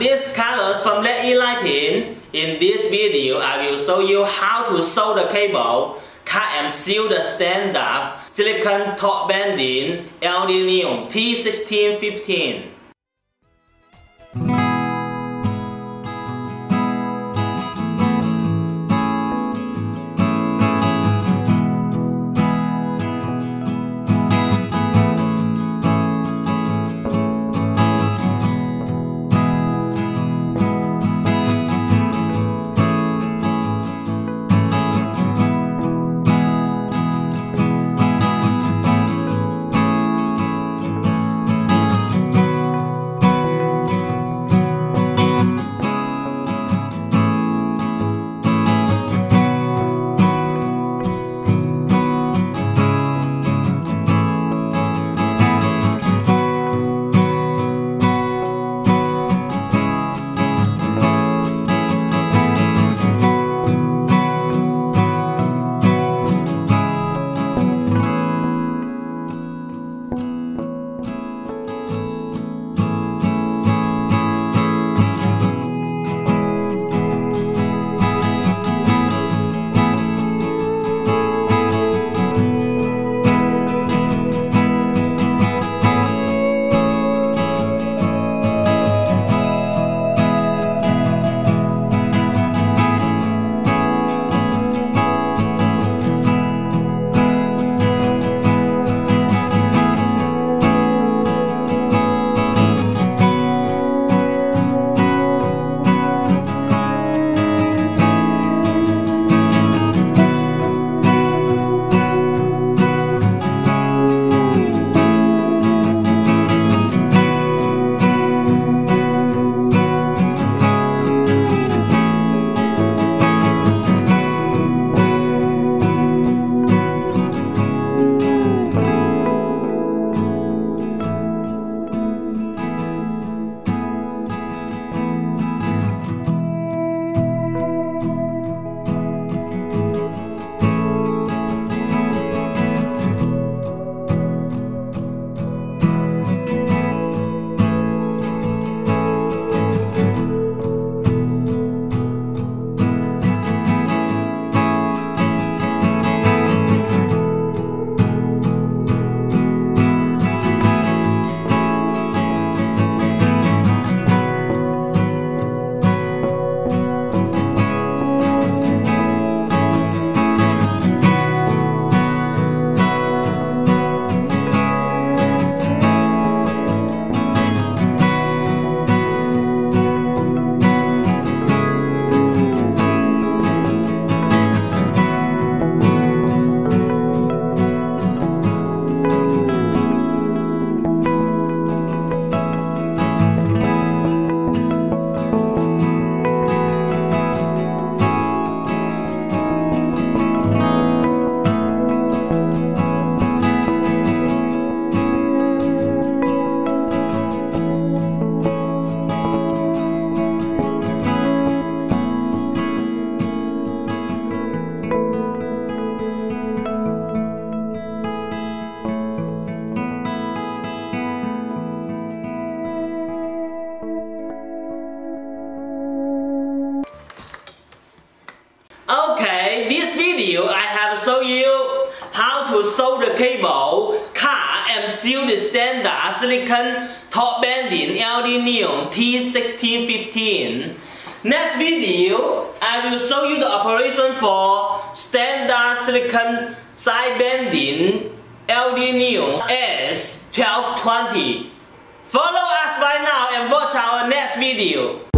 these colors from LED lighting. In this video, I will show you how to solder the cable, cut and seal the standard silicon top bending LED neon T1615. Okay, this video I have shown you how to solder the cable, cut and seal the standard silicon top bending LED neon T1615. Next video, I will show you the operation for standard silicon side bending LED neon S1220. Follow us right now and watch our next video.